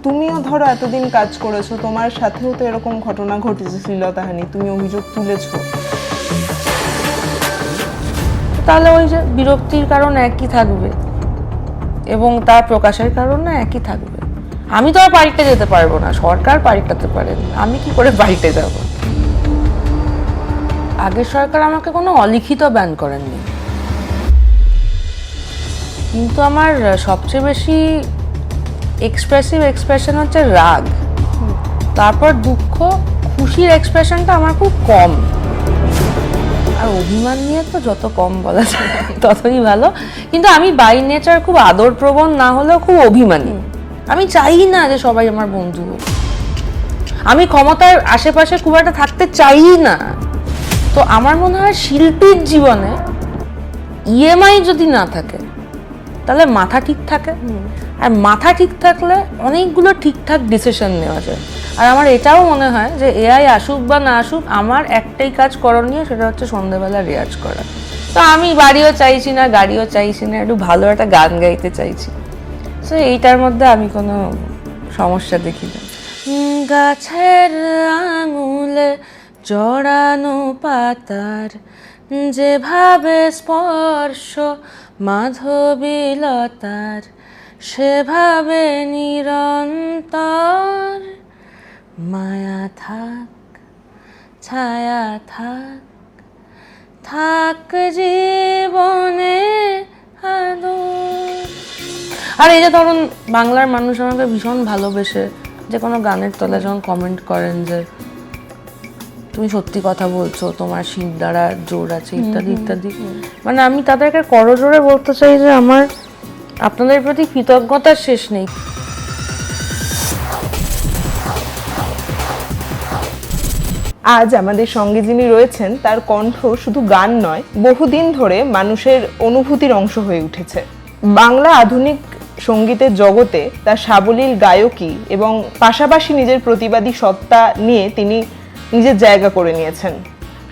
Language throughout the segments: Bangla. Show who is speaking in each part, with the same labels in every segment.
Speaker 1: তুমিও ধরো এতদিন কাজ করেছো, তোমার সাথেও তো এরকম ঘটনা ঘটেছে শ্লীলতাহানি, তুমি অভিযোগ তুলেছো।
Speaker 2: তাহলে ওই যে বিরক্তির কারণ একই থাকবে এবং তার প্রকাশের কারণও একই থাকবে। আমি তো আর পাল্টে যেতে পারবো না, সরকার পাল্টাতে পারেন, আমি কি করে পাল্টে যাব? আগের সরকার আমাকে কোনো অলিখিত ব্যান করেননি, কিন্তু আমার সবচেয়ে বেশি এক্সপ্রেশন হচ্ছে রাগ, তারপর দুঃখ। খুশির এক্সপ্রেশনটা আমার খুব কম, আর অভিমান নিয়ে তো যত কম বলা যায় ততই ভালো। কিন্তু আমি বাই নেচার খুব আদরপ্রবণ না হলেও খুব অভিমানী। আমি চাই না যে সবাই আমার বন্ধু হোক, আমি ক্ষমতার আশেপাশে খুব একটা থাকতে চাই না। তো আমার মনে হয় শিল্পীর জীবনে ইএমআই যদি না থাকে তাহলে মাথা ঠিক থাকে, আর মাথা ঠিক থাকলে অনেকগুলো ঠিকঠাক ডিসিশন নেওয়া যায়। আর আমার এটাও মনে হয় যে এআই আসুক বা না আসুক, আমার একটাই কাজ করণীয়, সেটা হচ্ছে সন্ধ্যেবেলা রেয়াজ করা। তো আমি বাড়িও চাইছি না, গাড়িও চাইছি না, একটু ভালো একটা গান গাইতে চাইছি। সো এইটার মধ্যে আমি কোনো সমস্যা দেখি না। গাছের আঙুলে জড়ানো পাতার যেভাবে স্পর্শ মাধবীলতার, সেভাবে নিরন্তর মায়া থাক, ছায়া থাক, থাক জীবনে আদর। আর এই যে ধরুন বাংলার মানুষ আমাকে ভীষণ ভালোবেসে যে কোনো গানের তলায় যখন কমেন্ট করেন যে তুমি সত্যি কথা বলছো, তোমার শির দ্বারা জোর আছে, ইত্যাদি ইত্যাদি, মানে আমি তাদেরকে করজোড়ে বলতে চাই যে আমার আপনাদের প্রতি কৃতজ্ঞতার শেষ নেই।
Speaker 1: আজ আমাদের সঙ্গে যিনি রয়েছেন তার কণ্ঠ শুধু গান নয়, বহুদিন ধরে মানুষের অনুভূতির অংশ হয়ে উঠেছে। বাংলা আধুনিক সঙ্গীতের জগতে তার সাবলীল গায়কী এবং পাশাপাশি নিজের প্রতিবাদী সত্তা নিয়ে তিনি নিজের জায়গা করে নিয়েছেন।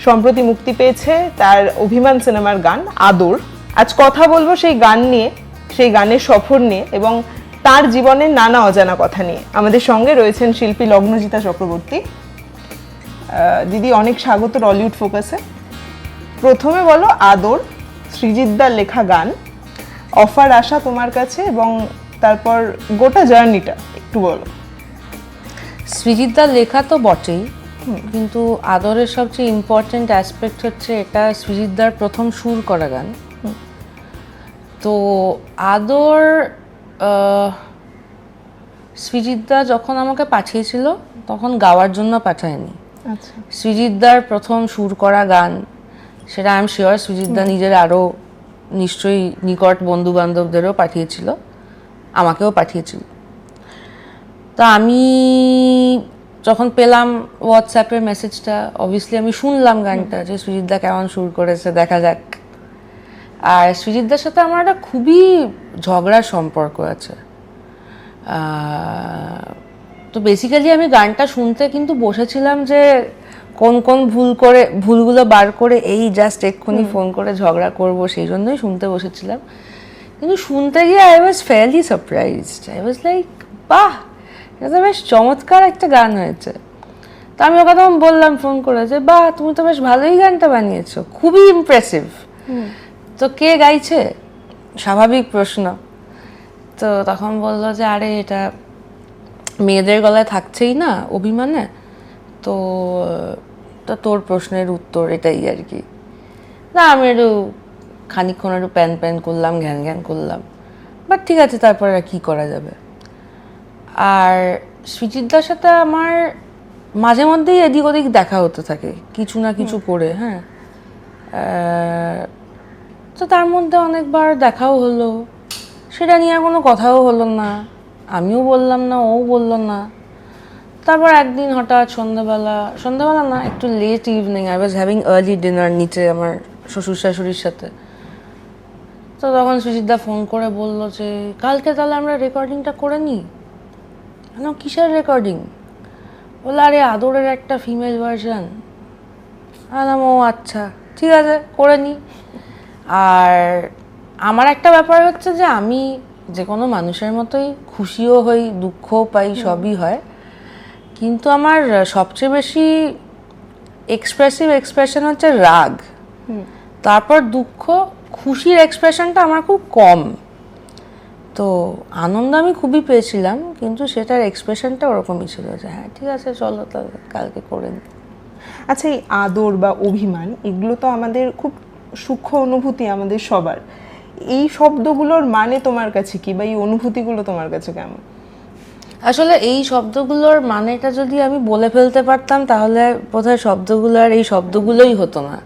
Speaker 1: সম্প্রতি মুক্তি পেয়েছে তার অভিমান সিনেমার গান আদর। আজ কথা বলবো সেই গান নিয়ে, সেই গানের সফর নিয়ে এবং তার জীবনের নানা অজানা কথা নিয়ে। আমাদের সঙ্গে রয়েছেন শিল্পী লগ্নজিতা চক্রবর্তী। দিদি, অনেক স্বাগত টলিউড ফোকাসে। প্রথমে বলো, আদর সৃজিতদার লেখা গান, অফার আসা তোমার কাছে, এবং তারপর গোটা জার্নিটা একটু বলো।
Speaker 2: সৃজিতদার লেখা তো বটেই, কিন্তু আদরের সবচেয়ে ইম্পর্টেন্ট অ্যাসপেক্ট হচ্ছে এটা সৃজিতদার প্রথম সুর করা গান। তো আদর সৃজিতদা যখন আমাকে পাঠিয়েছিল তখন গাওয়ার জন্য পাঠায়নি।
Speaker 1: আচ্ছা,
Speaker 2: সৃজিতদার প্রথম সুর করা গান, সেটা আই এম শিওর সৃজিতদা নিজের আরও নিশ্চয়ই নিকট বন্ধু বান্ধবদেরও পাঠিয়েছিল, আমাকেও পাঠিয়েছিল। তা আমি যখন পেলাম হোয়াটসঅ্যাপের মেসেজটা, অবভিয়াসলি আমি শুনলাম গানটা যে সৃজিতদা কেমন সুর করেছে, দেখা যাক। আর সৃজিতদার সাথে আমার একটা খুবই ঝগড়ার সম্পর্ক আছে। তো বেসিক্যালি আমি গানটা শুনতে কিন্তু বসেছিলাম যে কোন কোন ভুলগুলো বার করে এই জাস্ট এক্ষুনি ফোন করে ঝগড়া করব, সেই জন্যই শুনতে বসেছিলাম। কিন্তু শুনতে গিয়ে I was fairly surprised. I was like, বাহ, এটা তো বেশ চমৎকার একটা গান হয়েছে। তো আমি ওকে তখন বললাম ফোন করে যে, বাহ, তুমি তো বেশ ভালোই গানটা বানিয়েছো, খুবই ইমপ্রেসিভ। তো কে গাইছে, স্বাভাবিক প্রশ্ন। তো তখন বললো যে, আরে এটা মেয়েদের গলায় থাকছেই না অভিমানে, তো তোর প্রশ্নের উত্তর এটাই আর কি। না, আমি একটু খানিকক্ষণ একটু প্যান করলাম, ঘ্যান ঘ্যান করলাম, বাট ঠিক আছে, তারপরে আর কী করা যাবে। আর সৃজিতদার সাথে আমার মাঝে মধ্যেই এদিক ওদিক দেখা হতে থাকে কিছু না কিছু করে। হ্যাঁ, তো তার মধ্যে অনেকবার দেখাও হলো, সেটা নিয়ে আর কোনো কথাও হলো না, আমিও বললাম না, ও বললো না। তারপর একদিন হঠাৎ সন্ধ্যাবেলা না, একটু late evening, I was having early dinner নিচে আমার শ্বশুর শাশুড়ির সাথে। তো তখন সৃজিতদা ফোন করে বলল যে, কালকে তাহলে আমরা রেকর্ডিংটা করে নিই। কেন, কিসের রেকর্ডিং? বললো, আরে আদরের একটা ফিমেল ভার্সন। আলাম, ও আচ্ছা, ঠিক আছে, করে নিই। আর আমার একটা ব্যাপার হচ্ছে যে আমি যে কোনো মানুষের মতোই খুশিও হই, দুঃখও পাই, সবই হয়। কিন্তু আমার সবচেয়ে বেশি এক্সপ্রেশন হচ্ছে রাগ, তারপর দুঃখ। খুশির এক্সপ্রেশনটা আমার খুব কম। তো আনন্দ আমি খুবই পেয়েছিলাম, কিন্তু সেটার এক্সপ্রেশনটা ওরকমই ছিল যে হ্যাঁ ঠিক আছে চলো তাহলে কালকে করে নিই।
Speaker 1: আচ্ছা, এই আদর বা অভিমান এগুলো তো আমাদের খুব সূক্ষ্ম অনুভূতি আমাদের সবার। এই শব্দগুলোর মানে তোমার কাছে কি, বা এই অনুভূতিগুলো তোমার কাছে কেমন?
Speaker 2: আসলে এই শব্দগুলোর মানেটা যদি আমি বলে ফেলতে পারতাম তাহলে বোধহয় শব্দগুলো আর এই শব্দগুলোই হতো না।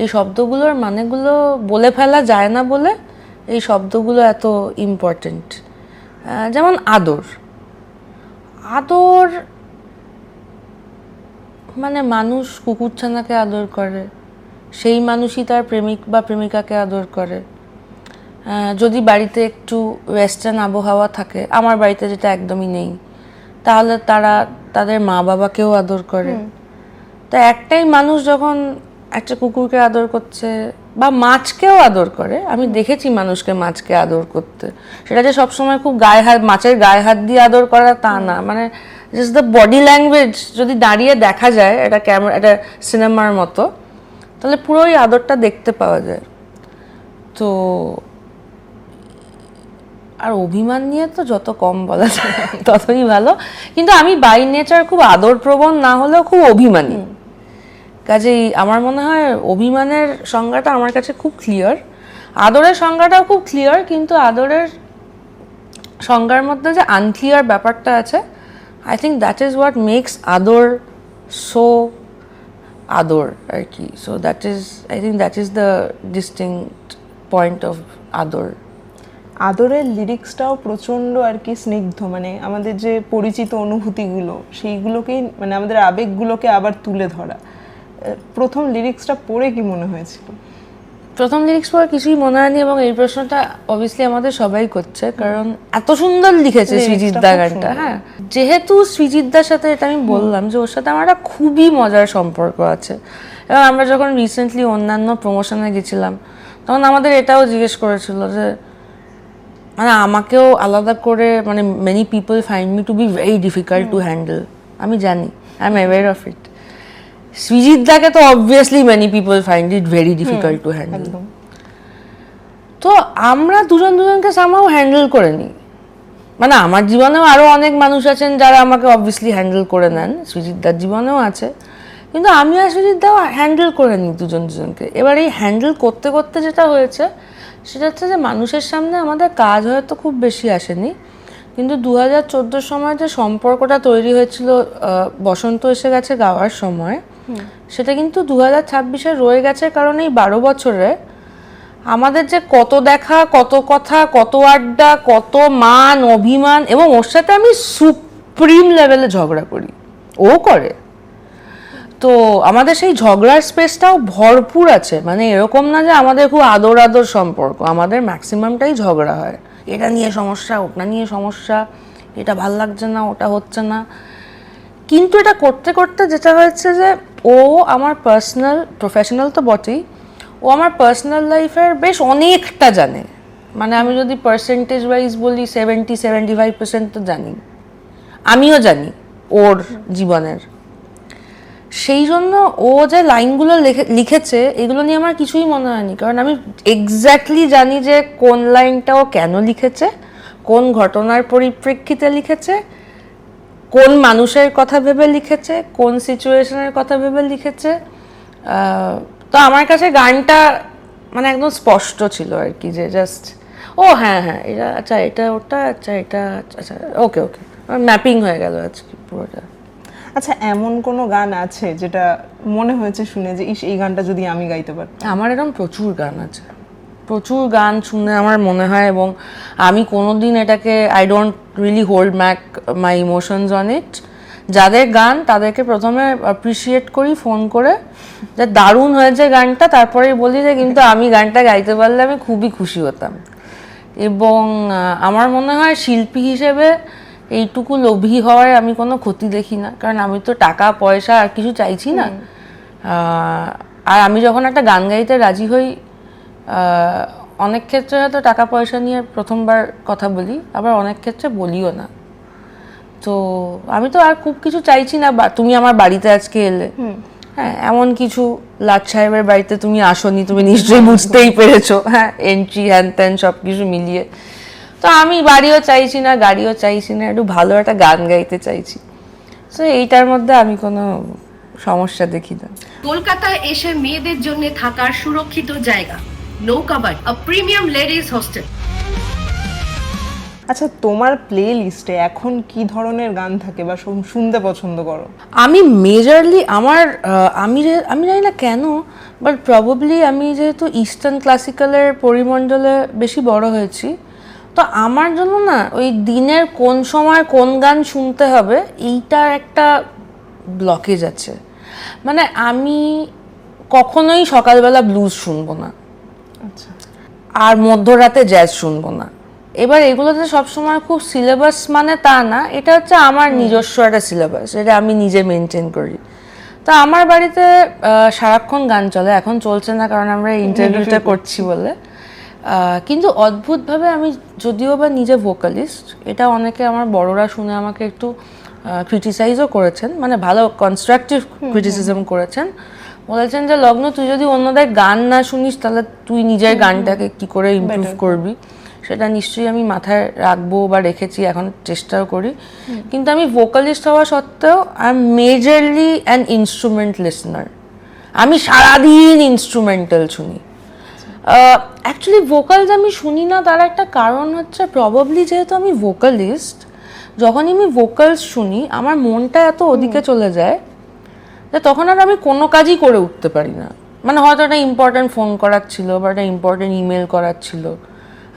Speaker 2: এই শব্দগুলোর মানেগুলো বলে ফেলা যায় না বলে এই শব্দগুলো এত ইম্পর্টেন্ট। যেমন আদর। আদর মানে মানুষ কুকুরছানাকে আদর করে, সেই মানুষই তার প্রেমিক বা প্রেমিকাকে আদর করে। যদি বাড়িতে একটু ওয়েস্টার্ন আবহাওয়া থাকে, আমার বাড়িতে যেটা একদমই নেই, তাহলে তারা তাদের মা বাবাকেও আদর করে। তা একটাই মানুষ যখন একটা কুকুরকে আদর করছে বা মাছকেও আদর করে, আমি দেখেছি মানুষকে মাছকে আদর করতে, সেটা যে সবসময় খুব গায়ে হাত, মাছের গায়ে হাত দিয়ে আদর করা তা না, মানে জাস্ট দ্য বডি ল্যাঙ্গুয়েজ যদি দাঁড়িয়ে দেখা যায় এটা ক্যামেরা, এটা সিনেমার মতো, তাহলে পুরোই আদরটা দেখতে পাওয়া যায়। তো আর অভিমান নিয়ে তো যত কম বলা যায় ততই ভালো। কিন্তু আমি বাই নেচার খুব আদরপ্রবণ না হলেও খুব অভিমানী, কাজেই আমার মনে হয় অভিমানের সংজ্ঞাটা আমার কাছে খুব ক্লিয়ার, আদরের সংজ্ঞাটাও খুব ক্লিয়ার। কিন্তু আদরের সংজ্ঞার মধ্যে যে আনক্লিয়ার ব্যাপারটা আছে, I think that is what makes Ador so Ador আর কি। So that is, I think that is the distinct point of Ador.
Speaker 1: আদরের লিরিক্সটাও প্রচণ্ড আর কি স্নিগ্ধ, মানে আমাদের যে পরিচিত অনুভূতিগুলো সেইগুলোকেই, মানে আমাদের আবেগগুলোকে আবার তুলে ধরা। প্রথম লিরিক্সটা পড়ে কি মনে হয়েছিল?
Speaker 2: প্রথম লিরিক্স পড়ে কিছুই মনে হয়নি, এবং এই প্রশ্নটা অবভিয়াসলি আমাদের সবাই করছে, কারণ এত সুন্দর লিখেছে সৃজিত দা গানটা। হ্যাঁ, যেহেতু সৃজিত দার সাথে, এটা আমি বললাম যে ওর সাথে আমার একটা খুবই মজার সম্পর্ক আছে, এবং আমরা যখন রিসেন্টলি অন্যান্য প্রমোশনে গেছিলাম তখন আমাদের এটাও জিজ্ঞেস করেছিল যে মানে আমাকেও আলাদা করে, মানে many people find me two be very difficult to handle. আমি জানি, I am aware of it. Srijit দাকে তো obviously many people find it very difficult to handle. তো আমরা দুজন দুজনকে সামহাও হ্যান্ডেল করে নিই। মানে আমার জীবনেও আরও অনেক মানুষ আছেন যারা আমাকে অবভিয়াসলি হ্যান্ডেল করে নেন, সৃজিত দার জীবনেও আছে, কিন্তু আমি আর সৃজিত দাও হ্যান্ডেল করে নিই দুজন দুজনকে। এবার এই হ্যান্ডেল করতে করতে যেটা হয়েছে সেটা হচ্ছে যে মানুষের সামনে আমাদের কাজ হয়তো খুব বেশি আসেনি, কিন্তু 2014 সময় যে সম্পর্কটা তৈরি হয়েছিল বসন্ত এসে গেছে গাওয়ার সময়, সেটা কিন্তু 2026-এ রয়ে গেছে। কারণ এই 12 বছরে আমাদের যে কত দেখা, কত কথা, কত আড্ডা, কত মান অভিমান, এবং ওর সাথে আমি সুপ্রিম লেভেলে ঝগড়া করি, ও করে। তো আমাদের সেই ঝগড়ার স্পেসটাও ভরপুর আছে, মানে এরকম না যে আমাদের খুব আদর আদর সম্পর্ক, আমাদের ম্যাক্সিমামটাই ঝগড়া হয়, এটা নিয়ে সমস্যা, ওটা নিয়ে সমস্যা, এটা ভাল লাগছে না, ওটা হচ্ছে না। কিন্তু এটা করতে করতে যেটা হয়েছে যে ও আমার পার্সোনাল, প্রফেশনাল তো বটেই, ও আমার পার্সোনাল লাইফের বেশ অনেকটা জানে। মানে আমি যদি পার্সেন্টেজ ওয়াইজ বলি 70-75% তো জানি, আমিও জানি ওর জীবনের। সেই জন্য ও যে লাইনগুলো লিখেছে এগুলো নিয়ে আমার কিছুই মনে হয়নি, কারণ আমি এক্স্যাক্টলি জানি যে কোন লাইনটা ও কেন লিখেছে, কোন ঘটনার পরিপ্রেক্ষিতে লিখেছে, কোন মানুষের কথা ভেবে লিখেছে, কোন সিচুয়েশনের কথা ভেবে লিখেছে। তো আমার কাছে গানটা মানে একদম স্পষ্ট ছিল আর কি, যে জাস্ট ও হ্যাঁ হ্যাঁ এটা আচ্ছা, এটা ওটা আচ্ছা, এটা আচ্ছা, ওকে ওকে, ম্যাপিং হয়ে গেল আজকে পুরোটা।
Speaker 1: আচ্ছা, এমন কোনো গান আছে যেটা মনে হয়েছে শুনে যে ইস, এই গানটা যদি আমি গাইতে পারতাম?
Speaker 2: আমার এরকম প্রচুর গান আছে, প্রচুর গান শুনে আমার মনে হয়, এবং আমি কোনোদিন এটাকে I don't really hold back my emotions on it. যাদের গান তাদেরকে প্রথমে অ্যাপ্রিসিয়েট করি ফোন করে, যে দারুণ হয়েছে গানটা, তারপরেই বলি যে কিন্তু আমি গানটা গাইতে পারলে আমি খুবই খুশি হতাম। এবং আমার মনে হয় শিল্পী হিসেবে এইটুকু লোভী হওয়ার আমি কোনো ক্ষতি দেখি না, কারণ আমি তো টাকা পয়সা আর কিছু চাইছি না। আর আমি যখন একটা গান গাইতে রাজি হই, অনেক ক্ষেত্রে হয়তো টাকা পয়সা নিয়ে প্রথমবার কথা বলি, আবার অনেক ক্ষেত্রে বলিও না। তো আমি তো আর খুব কিছু চাইছি না, তুমি আমার বাড়িতে আজকে এলে, হ্যাঁ এমন কিছু লাট সাহেবের বাড়িতে তুমি আসোনি, তুমি নিশ্চয়ই বুঝতেই পেরেছো, হ্যাঁ এন্ট্রি হ্যান ত্যান সব কিছু মিলিয়ে। তো আমি বাড়িও চাইছি না, গাড়িও চাইছি না, একটু ভালো একটা গান গাইতে চাইছি। তো এইটার মধ্যে আমি কোনো সমস্যা দেখি না।
Speaker 3: কলকাতায় এসে মেয়েদের জন্য থাকার সুরক্ষিত জায়গা নৌকাবাড়ি, আ প্রিমিয়াম লেডিস হোস্টেল।
Speaker 1: আচ্ছা, তোমার প্লে লিস্টে এখন কি ধরনের গান থাকে বা শুনতে পছন্দ করো?
Speaker 2: আমি মেজরলি আমি জানি না কেন, বাট প্রবাবলি আমি যেহেতু ইস্টার্ন ক্লাসিক্যালের পরিমণ্ডলে বেশি বড় হয়েছি, তো আমার জন্য না ওই দিনের কোন সময় কোন গান শুনতে হবে এইটার একটা ব্লকেজ আছে। মানে আমি কখনোই সকালবেলা ব্লুজ শুনবো না,
Speaker 1: আচ্ছা,
Speaker 2: আর মধ্যরাতে জ্যাজ শুনবো না। এবার এগুলোতে সবসময় খুব সিলেবাস মানে তা না, এটা হচ্ছে আমার নিজস্ব একটা সিলেবাস, এটা আমি নিজে মেনটেন করি। তো আমার বাড়িতে সারাক্ষণ গান চলে, এখন চলছে না কারণ আমরা ইন্টারভিউটা করছি বলে। কিন্তু অদ্ভুতভাবে আমি যদিও বা নিজে ভোকালিস্ট, এটা অনেকে আমার বড়রা শুনে আমাকে একটু ক্রিটিসাইজও করেছেন, মানে ভালো কনস্ট্রাকটিভ ক্রিটিসিজম করেছেন, বলেছেন যে লগ্ন তুই যদি অন্যদের গান না শুনিস তাহলে তুই নিজের গানটাকে কি করে ইমপ্রুভ করবি। সেটা নিশ্চয়ই আমি মাথায় রাখবো বা রেখেছি, এখন চেষ্টাও করি। কিন্তু আমি ভোকালিস্ট হওয়া সত্ত্বেও I am majorly an instrument listener. আমি সারাদিন ইনস্ট্রুমেন্টাল শুনি। অ্যাকচুয়ালি ভোকালস আমি শুনি না, তার একটা কারণ হচ্ছে প্রবাবলি যেহেতু আমি ভোকালিস্ট, যখনই আমি ভোকালস শুনি আমার মনটা এত ওদিকে চলে যায় যে তখন আর আমি কোনো কাজই করে উঠতে পারি না। মানে হয়তো একটা ইম্পর্টেন্ট ফোন করার ছিল বা একটা ইম্পর্টেন্ট ইমেল করার ছিল,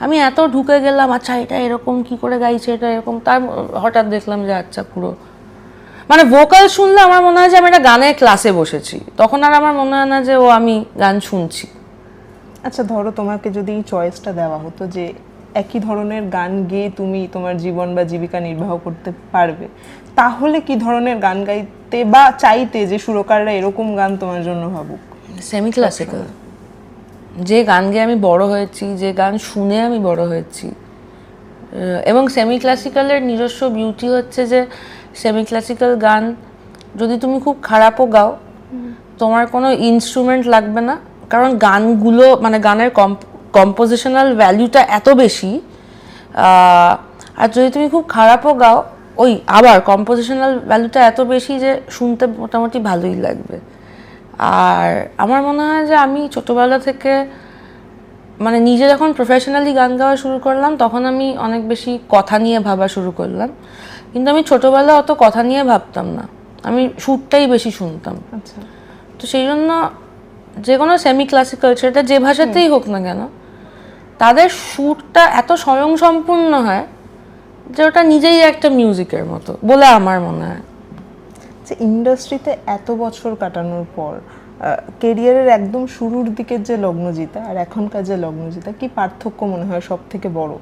Speaker 2: আমি এত ঢুকে গেলাম, আচ্ছা এটা এরকম কি করে গাইছে, এটা এরকম, তার হঠাৎ দেখলাম যে আচ্ছা পুরো মানে ভোকাল শুনলে আমার মনে হয় যে আমি একটা গানের ক্লাসে বসেছি, তখন আর আমার মনে হয় না যে আমি গান শুনছি।
Speaker 1: আচ্ছা ধরো তোমাকে যদি এই চয়েসটা দেওয়া হতো যে একই ধরনের গান গেয়ে তুমি তোমার জীবন বা জীবিকা নির্বাহ করতে পারবে, তাহলে কি ধরনের গান গাইতে বা চাইতে যে সুরকাররা এরকম গান তোমার জন্য ভাবুক?
Speaker 2: সেমি ক্লাসিক্যাল, যে গান গেয়ে আমি বড় হয়েছি, যে গান শুনে আমি বড় হয়েছি। এবং সেমি ক্লাসিক্যালের নিজস্ব বিউটি হচ্ছে যে সেমি ক্লাসিক্যাল গান যদি তুমি খুব খারাপও গাও, তোমার কোনো ইনস্ট্রুমেন্ট লাগবে না, কারণ গানগুলো মানে গানের কম্পোজিশনাল ভ্যালুটা এত বেশি। আর যদি তুমি খুব খারাপও গাও, ওই আবার কম্পোজিশনাল ভ্যালুটা এত বেশি যে শুনতে মোটামুটি ভালোই লাগবে। আর আমার মনে হয় যে আমি ছোটোবেলা থেকে মানে নিজে যখন প্রফেশনালি গান গাওয়া শুরু করলাম তখন আমি অনেক বেশি কথা নিয়ে ভাবা শুরু করলাম, কিন্তু আমি ছোটোবেলা অত কথা নিয়ে ভাবতাম না, আমি সুরটাই বেশি শুনতাম।
Speaker 1: আচ্ছা,
Speaker 2: তো সেই জন্য যে কোনো সেমি ক্লাসিক্যাল সেটা যে ভাষাতেই হোক না কেন, তাদের সুরটা এত স্বয়ংসম্পূর্ণ হয় যে ওটা নিজেই একটা মিউজিকের মতো বলে আমার মনে হয়।
Speaker 1: যে ইন্ডাস্ট্রিতে এত বছর কাটানোর পর কেরিয়ারের একদম শুরুর দিকের যে লগ্নজিতা আর এখনকার যে লগ্নজিতা, কি পার্থক্য মনে হয় সব থেকে বড়?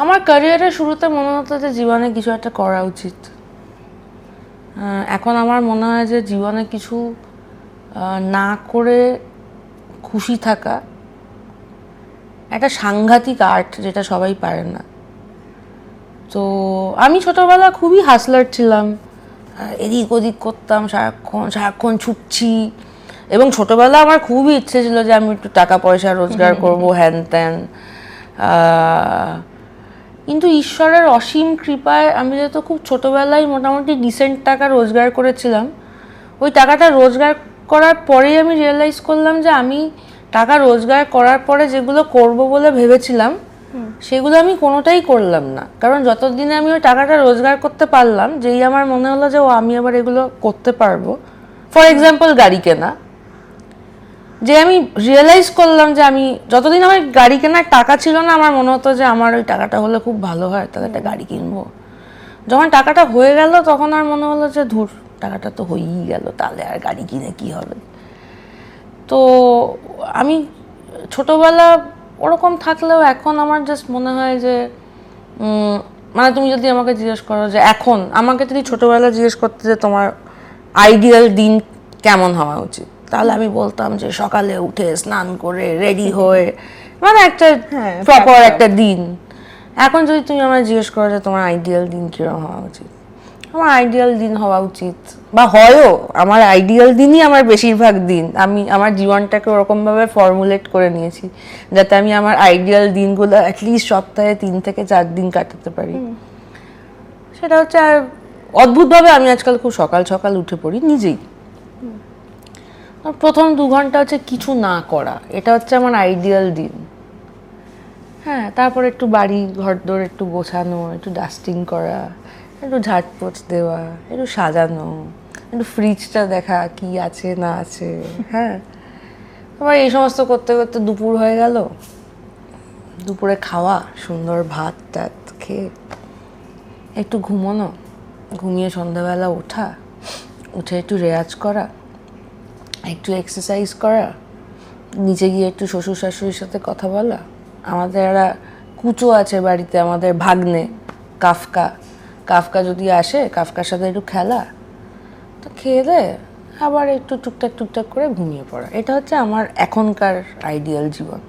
Speaker 2: আমার ক্যারিয়ারের শুরুতে মনে হতো যে জীবনে কিছু একটা করা উচিত। এখন আমার মনে হয় যে জীবনে কিছু না করে খুশি থাকা একটা সাংঘাতিক আর্ট, যেটা সবাই পারে না। তো আমি ছোটবেলা খুবই হাসলার ছিলাম, এদিক ওদিক করতাম, সারাক্ষণ ছুটছি। এবং ছোটবেলা আমার খুবই ইচ্ছে ছিল যে আমি একটু টাকা পয়সা রোজগার করবো, হ্যান ত্যান। কিন্তু ঈশ্বরের অসীম কৃপায় আমি যেহেতু খুব ছোটবেলায় মোটামুটি ডিসেন্ট টাকা রোজগার করেছিলাম, ওই টাকাটা রোজগার করার পরেই আমি রিয়েলাইজ করলাম যে আমি টাকা রোজগার করার পরে যেগুলো করব বলে ভেবেছিলাম সেগুলো আমি কোনোটাই করলাম না। কারণ যতদিনে আমি ওই টাকাটা রোজগার করতে পারলাম, যেই আমার মনে হলো যে আমি আবার এগুলো করতে পারবো, ফর এক্সাম্পল গাড়ি কেনা, যে আমি রিয়েলাইজ করলাম যে আমি যতদিন আমার গাড়ি কেনার টাকা ছিল না, আমার মনে হতো যে আমার ওই টাকাটা হলে খুব ভালো হয়, তাহলে একটা গাড়ি কিনবো। যখন টাকাটা হয়ে গেল তখন আর মনে হলো যে ধুর, টাকাটা তো হয়েই গেল, তাহলে আর গাড়ি কিনে কি হবে। তো আমি ছোটবেলা ওরকম থাকলেও এখন আমার জাস্ট মনে হয় যে মানে তুমি যদি আমাকে জিজ্ঞেস করো যে আমাকে যদি ছোটবেলা জিজ্ঞেস করতে যে তোমার আইডিয়াল দিন কেমন হওয়া উচিত, তাহলে আমি বলতাম যে সকালে উঠে স্নান করে রেডি হয়ে, মানে একটা
Speaker 1: হ্যাঁ,
Speaker 2: প্রপার
Speaker 1: fact
Speaker 2: একটা দিন। এখন যদি তুমি আমায় জিজ্ঞেস করো যে তোমার আইডিয়াল দিন কিরকম হওয়া উচিত, আমার আইডিয়াল দিন হওয়া উচিত, বা হয়ও আমার আইডিয়াল দিনই আমার বেশিরভাগ দিন। আমি আমার জীবনটাকে ওরকমভাবে ফর্মুলেট করে নিয়েছি যাতে আমি আমার আইডিয়াল দিনগুলো অ্যাটলিস্ট সপ্তাহে 3 থেকে 4 দিন কাটাতে পারি। সেটা হচ্ছে, আর অদ্ভুতভাবে আমি আজকাল খুব সকাল সকাল উঠে পড়ি নিজেই। আর প্রথম 2 ঘন্টা হচ্ছে কিছু না করা, এটা হচ্ছে আমার আইডিয়াল দিন। হ্যাঁ, তারপর একটু বাড়ি ঘরদোর একটু গোছানো, একটু ডাস্টিং করা, একটু ঝাড়পোছ দেওয়া, একটু সাজানো, একটু ফ্রিজটা দেখা কি আছে না আছে। হ্যাঁ, আবার এই সমস্ত করতে করতে দুপুর হয়ে গেল। দুপুরে খাওয়া, সুন্দর ভাত টাত খেয়ে একটু ঘুমোনো, ঘুমিয়ে সন্ধ্যাবেলা ওঠা, উঠে একটু রেয়াজ করা, একটু এক্সারসাইজ করা, নিচে গিয়ে একটু শ্বশুর শাশুড়ির সাথে কথা বলা। আমাদের একটা কুচো আছে বাড়িতে, আমাদের ভাগ্নে কাফকা। কাফকা যদি আসে, কাফকার সাথে একটু খেলা, তো খেয়ে দে আবার একটু টুকটাক টুকটাক করে ঘুমিয়ে পড়া। এটা হচ্ছে আমার এখনকার আইডিয়াল জীবন।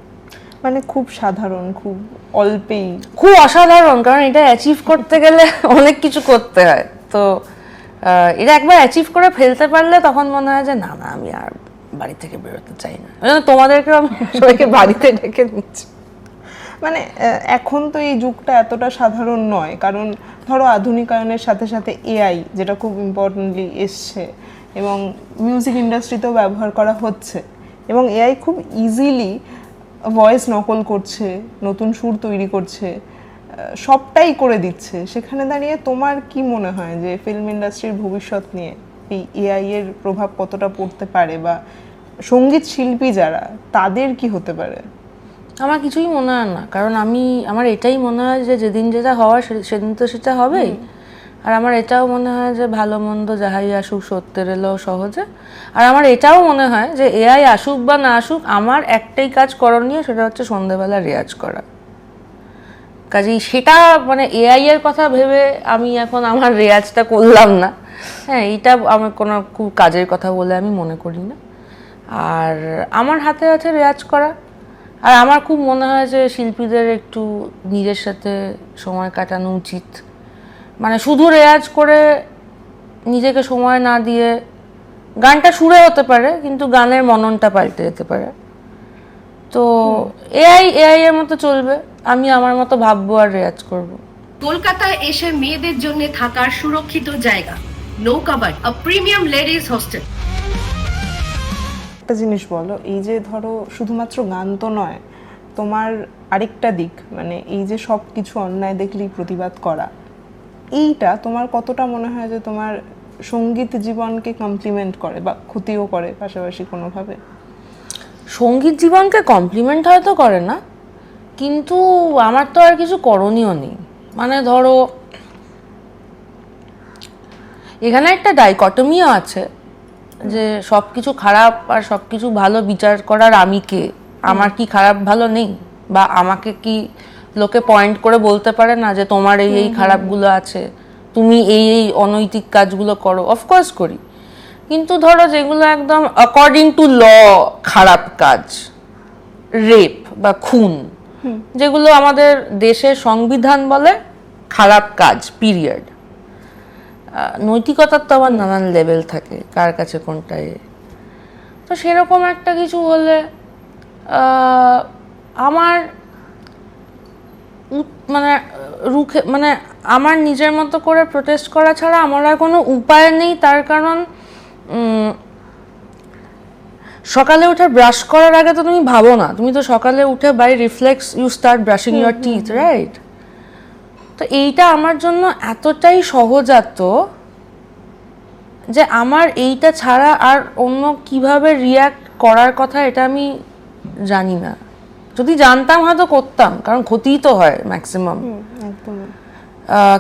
Speaker 1: মানে খুব সাধারণ, খুব অল্পেই।
Speaker 2: খুব অসাধারণ, কারণ এটা অ্যাচিভ করতে গেলে অনেক কিছু করতে হয়। তো এটা একবার অ্যাচিভ করে ফেলতে পারলে তখন মনে হয় যে না না, আমি আর বাড়ি থেকে বেরোতে চাই না। তোমাদেরকেও আমি সবাইকে বাড়িতে ডেকে নিচ্ছি।
Speaker 1: মানে এখন তো এই যুগটা এতটা সাধারণ নয়, কারণ ধরো আধুনিকায়নের সাথে সাথে এআই, যেটা খুব ইম্পর্টেন্টলি এসছে, এবং মিউজিক ইন্ডাস্ট্রিতেও ব্যবহার করা হচ্ছে, এবং এআই খুব ইজিলি ভয়েস নকল করছে, নতুন সুর তৈরি করছে, সবটাই করে দিচ্ছে। সেখানে দাঁড়িয়ে তোমার কি মনে হয় যে ফিল্ম ইন্ডাস্ট্রির ভবিষ্যৎ নিয়ে এই এআই এর প্রভাব কতটা পড়তে পারে, বা সঙ্গীত শিল্পী যারা তাদের কি হতে পারে?
Speaker 2: আমার কিছুই মনে হয় না, কারণ আমার এটাই মনে হয় যে যেদিন যেটা হওয়ার সেদিন তো সেটা হবেই। আর আমার এটাও মনে হয় যে ভালো মন্দ যাহাই আসুক সত্যের এলেও সহজে। আর আমার এটাও মনে হয় যে এআই আসুক বা না আসুক, আমার একটাই কাজ করণীয়, সেটা হচ্ছে সন্ধ্যেবেলা রেয়াজ করা। কাজেই সেটা মানে এআই এর কথা ভেবে আমি এখন আমার রেয়াজটা করলাম না। হ্যাঁ, এইটা আমার কোনো খুব কাজের কথা বলে আমি মনে করি না। আর আমার হাতে আছে রেয়াজ করা। আর আমার খুব মনে হয় যে শিল্পীদের একটু নিজের সাথে সময় কাটানো উচিত। মানে শুধু রেয়াজ করে নিজেকে সময় না দিয়ে, গানটা সুরে হতে পারে কিন্তু গানের মননটা পাল্টে যেতে পারে। তো এআই এর মতো চলবে, আমি আমার মতো ভাববো আর রেয়াজ করব।
Speaker 3: কলকাতায় এসে মেয়েদের জন্য থাকার সুরক্ষিত জায়গা, নৌকাবাড়ি, আ প্রিমিয়াম লেডিস হোস্টেল।
Speaker 1: একটা জিনিস বলো, এই যে ধরো শুধুমাত্র গান তো নয়, তোমার আরেকটা দিক, মানে এই যে সব কিছু অন্যায় দেখলেই প্রতিবাদ করা, এইটা তোমার কতটা মনে হয় যে তোমার সঙ্গীত জীবনকে কমপ্লিমেন্ট করে বা ক্ষতিও করে পাশাপাশি কোনোভাবে?
Speaker 2: সঙ্গীত জীবনকে কমপ্লিমেন্ট হয়তো করে না, কিন্তু আমার তো আর কিছু করণীয় নেই। মানে ধরো এখানে একটা ডাইকটমিও আছে যে সব কিছু খারাপ আর সব কিছু ভালো বিচার করার আমি কে? আমার কি খারাপ ভালো নেই? বা আমাকে কি লোকে পয়েন্ট করে বলতে পারে না যে তোমার এই এই খারাপগুলো আছে, তুমি এই এই অনৈতিক কাজগুলো করো? অফকোর্স করি, কিন্তু ধরো যেগুলো একদম অ্যাকর্ডিং টু ল খারাপ কাজ, রেপ বা খুন, যেগুলো আমাদের দেশের সংবিধান বলে খারাপ কাজ পিরিয়ড। নৈতিকতার তো আবার নানান লেভেল থাকে, কার কাছে কোনটায়। তো সেরকম একটা কিছু হলে আমার মানে রুখে, মানে আমার নিজের মতো করে প্রোটেস্ট করা ছাড়া আমার আর কোনো উপায় নেই। তার কারণ সকালে উঠে ব্রাশ করার আগে তো তুমি ভাবো না, তুমি তো সকালে উঠে by reflex you start brushing your teeth, right? তো এইটা আমার জন্য এতটাই সহজাত যে আমার এইটা ছাড়া আর অন্য কিভাবে রিয়্যাক্ট করার কথা এটা আমি জানি না। যদি জানতাম হয়তো করতাম, কারণ ক্ষতিই তো হয় ম্যাক্সিমাম।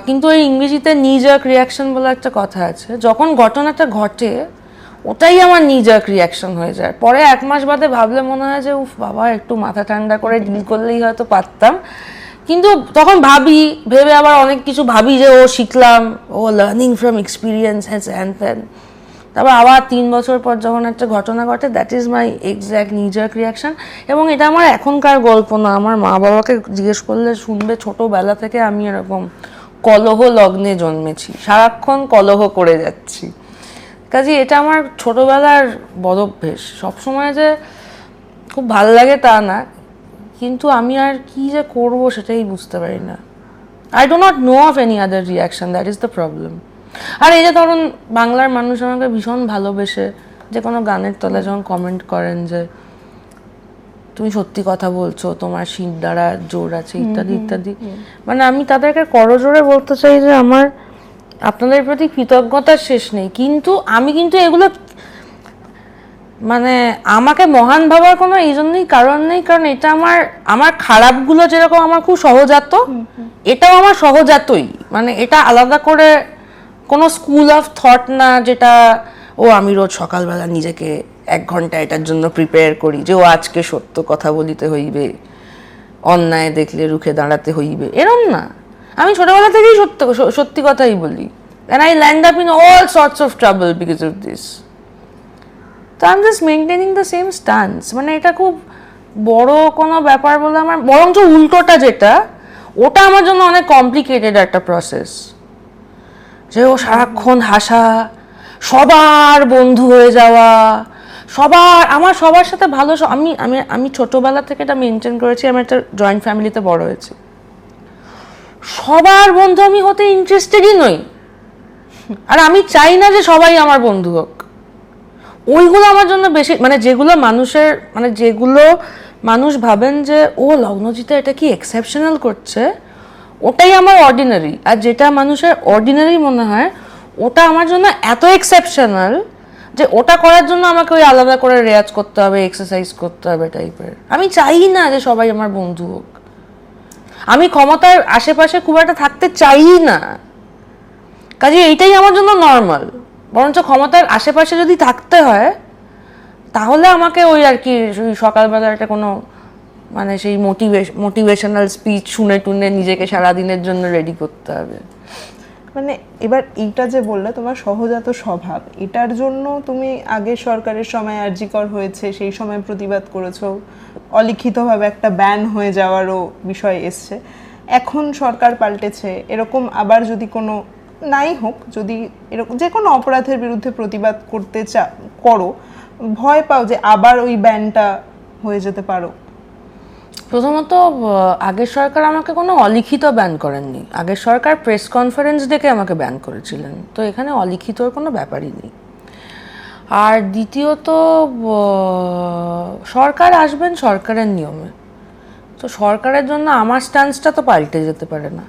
Speaker 2: কিন্তু এই ইংরেজিতে নি জার্ক রিয়াকশন বলে একটা কথা আছে, যখন ঘটনাটা ঘটে ওটাই আমার নি জার্ক রিয়াকশন হয়ে যায়। পরে 1 মাস বাদে ভাবলে মনে হয় যে উফ বাবা, একটু মাথা ঠান্ডা করে ডিল করলেই হয়তো পারতাম। কিন্তু তখন ভেবে আবার অনেক কিছু ভাবি যে ও শিখলাম, ও লার্নিং ফ্রম এক্সপিরিয়েন্স হ্যান্ড ত্যান। তারপর আবার 3 বছর পর যখন একটা ঘটনা ঘটে, that is my exact knee jerk reaction. এবং এটা আমার এখনকার গল্প না, আমার মা বাবাকে জিজ্ঞেস করলে শুনবে ছোটোবেলা থেকে আমি এরকম কলহ লগ্নে জন্মেছি, সারাক্ষণ কলহ করে যাচ্ছি। কাজে এটা আমার ছোটোবেলার বদ অভ্যেস। সবসময় যে খুব ভাল লাগে তা না, কিন্তু আমি আর কি যে করবো সেটাই বুঝতে পারি না। I do not know of any other reaction, that is the problem. আর এই যে ধরুন বাংলার মানুষ আমাকে ভীষণ ভালোবেসে যে কোনো গানের তলায় যখন কমেন্ট করেন যে তুমি সত্যি কথা বলছো, তোমার শির দ্বারা জোর আছে, ইত্যাদি ইত্যাদি, মানে আমি তাদেরকে করজোরে বলতে চাই যে আমার আপনাদের প্রতি কৃতজ্ঞতার শেষ নেই। কিন্তু আমি কিন্তু এগুলো মানে আমাকে মহান ভাবার কোনো এই জন্যই কারণ নেই, কারণ এটা আমার খারাপগুলো যেরকম আমার খুব সহজাত, এটাও আমার সহজাতই। মানে এটা আলাদা করে কোনো স্কুল অফ থট না যেটা আমি রোজ সকালবেলা নিজেকে 1 ঘন্টা এটার জন্য প্রিপেয়ার করি যে আজকে সত্য কথা বলিতে হইবে, অন্যায় দেখলে রুখে দাঁড়াতে হইবে, এরম না। আমি ছোটবেলা থেকেই সত্যি কথাই বলি, and I land up in all sorts of trouble because of this. তো I am just maintaining the same stance. মানে এটা খুব বড় কোনো ব্যাপার বলে আমার, বরঞ্চ উল্টোটা যেটা, ওটা আমার জন্য অনেক কমপ্লিকেটেড একটা প্রসেস। যে ও সারাক্ষণ হাসা, সবার বন্ধু হয়ে যাওয়া, আমার সবার সাথে ভালো। আমি আমি আমি ছোটবেলা থেকে এটা মেনটেন করেছি, আমি একটা জয়েন্ট ফ্যামিলিতে বড় হয়েছি। সবার বন্ধু আমি হতে ইন্টারেস্টেডই নই, আর আমি চাই না যে সবাই আমার বন্ধু হোক। ওইগুলো আমার জন্য বেশি, মানে যেগুলো মানুষ ভাবেন যে লগ্নজিতে এটা কি এক্সেপশনাল করছে, ওটাই আমার অর্ডিনারি। আর যেটা মানুষের অর্ডিনারি মনে হয় ওটা আমার জন্য এত এক্সেপশনাল যে ওটা করার জন্য আমাকে ওই আলাদা করে রেয়াজ করতে হবে, এক্সারসাইজ করতে হবে টাইপের। আমি চাই না যে সবাই আমার বন্ধু হোক, আমি ক্ষমতার আশেপাশে খুব একটা থাকতে চাই না। কাজে এইটাই আমার জন্য নর্মাল। বরঞ্চ ক্ষমতার আশেপাশে যদি থাকতে হয় তাহলে আমাকে ওই আর কি সকালবেলা একটা কোনো মানে সেই মোটিভেশনাল স্পিচ শুনে টুনে নিজেকে সারাদিনের জন্য রেডি করতে হবে।
Speaker 1: মানে এবার এইটা যে বললে তোমার সহজাত স্বভাব, এটার জন্য তুমি আগের সরকারের সময় আরজিকর হয়েছে, সেই সময় প্রতিবাদ করেছো, অলিখিতভাবে একটা ব্যান হয়ে যাওয়ারও বিষয় এসছে। এখন সরকার পাল্টেছে, এরকম আবার যদি কোনো নাই হোক, যদি এরকম যে কোনো অপরাধের বিরুদ্ধে প্রতিবাদ করতে করো, ভয় পাও যে আবার ওই ব্যানটা হয়ে যেতে পারো?
Speaker 2: প্রথমত আগের সরকার আমাকে কোনো অলিখিত ব্যান করেননি, আগের সরকার প্রেস কনফারেন্স ডেকে আমাকে ব্যান করেছিলেন, তো এখানে অলিখিতর কোনো ব্যাপারই নেই। আর দ্বিতীয়ত সরকার আসবেন সরকারের নিয়মে, তো সরকারের জন্য আমার স্ট্যান্সটা তো পাল্টে যেতে পারে না।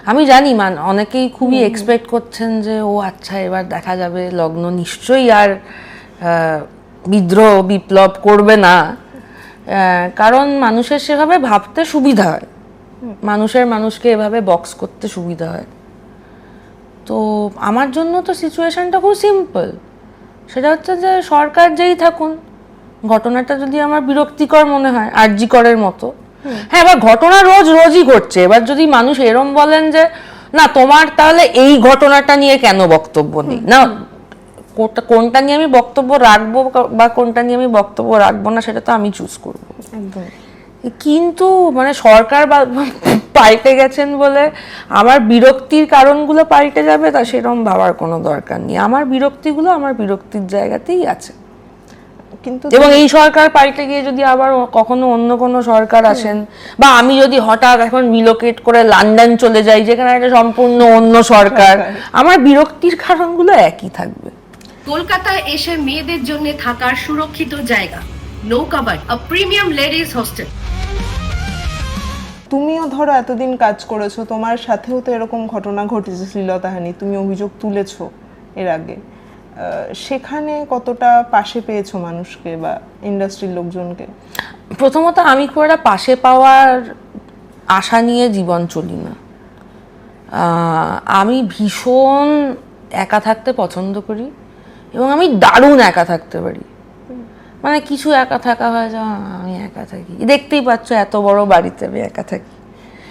Speaker 2: আমি জানি অনেকেই খুবই এক্সপেক্ট করছেন যে আচ্ছা এবার দেখা যাবে লগ্ন নিশ্চয়ই আর বিদ্রোহ বিপ্লব করবে না, কারণ মানুষের সেভাবে ভাবতে সুবিধা হয়, মানুষকে এভাবে বক্স করতে সুবিধা হয়। তো আমার জন্য তো সিচুয়েশনটা খুব সিম্পল, সেটা হচ্ছে যে সরকার যেই থাকুন, ঘটনাটা যদি আমার বিরক্তিকর মনে হয় আরজিকরের মতো, হ্যাঁ এবার ঘটনা রোজই ঘটছে, এবার যদি মানুষ এরম বলেন যে না তোমার তাহলে এই ঘটনাটা নিয়ে কেন বক্তব্য নেই, না কোনটা নিয়ে আমি বক্তব্য রাখবো বা কোনটা নিয়ে আমি বক্তব্য রাখবো না সেটা তো আমি চুজ করবো। কিন্তু মানে সরকার পাল্টে গেছেন বলে আমার বিরক্তির কারণগুলো পাল্টে যাবে তা সেরকম ভাবার কোনো দরকার নেই। আমার বিরক্তিগুলো আমার বিরক্তির জায়গাতেই আছে। কিন্তু এবং এই সরকার পাল্টে গিয়ে যদি আবার কখনো অন্য কোনো সরকার আসেন, বা আমি যদি হঠাৎ এখন রিলোকেট করে লন্ডন চলে যাই যেখানে একটা সম্পূর্ণ অন্য সরকার, আমার বিরক্তির কারণগুলো একই থাকবে।
Speaker 3: কলকাতায় এসে মেয়েদের জন্য থাকার সুরক্ষিত জায়গা নৌকাবাড়ি, আ প্রিমিয়াম লেডিস হোস্টেল।
Speaker 1: তুমিও ধরো এতদিন কাজ করেছো, তোমার সাথেও তো এরকম ঘটনা ঘটেছে শ্লীলতাহানি, তুমি অভিযোগ তুলেছো এর আগে, সেখানে কতটা পাশে পেয়েছো মানুষকে বা ইন্ডাস্ট্রির লোকজনকে?
Speaker 2: প্রথমত আমি খুব একটা পাশে পাওয়ার আশা নিয়ে জীবন চলি না। আমি ভীষণ একা থাকতে পছন্দ করি এবং আমি দারুণ একা থাকতে পারি। মানে কিছু একা থাকা হয় যে আমি একা থাকি, দেখতেই পাচ্ছ এত বড় বাড়িতে আমি একা থাকি,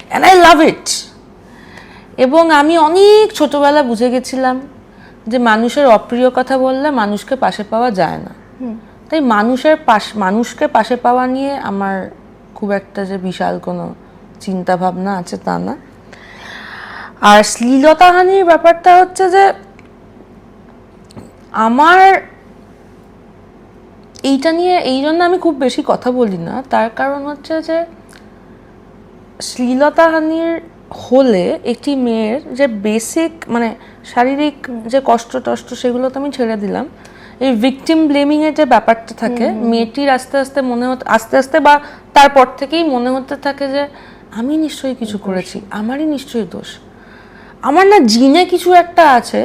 Speaker 2: অ্যান্ড আই লাভ ইট। এবং আমি অনেক ছোটবেলা বুঝে গেছিলাম যে মানুষের অপ্রিয় কথা বললে মানুষকে পাশে পাওয়া যায় না। তাই মানুষকে পাশে পাওয়া নিয়ে আমার খুব একটা যে বিশাল কোনো চিন্তা ভাবনা আছে তা না। আর শ্লীলতাহানির ব্যাপারটা হচ্ছে যে আমার এইটা নিয়ে এই জন্য আমি খুব বেশি কথা বলি না, তার কারণ হচ্ছে যে শ্লীলতাহানির হলে একটি মেয়ের যে বেসিক মানে শারীরিক যে কষ্ট টষ্ট সেগুলো তো আমি ছেড়ে দিলাম, এই ভিকটিম ব্লেমিং এর যে ব্যাপারটা থাকে মেয়েটির আস্তে আস্তে বা তারপর থেকেই মনে হতে থাকে যে আমি নিশ্চয়ই কিছু করেছি, আমারই নিশ্চয়ই দোষ, আমার না জিনে কিছু একটা আছে,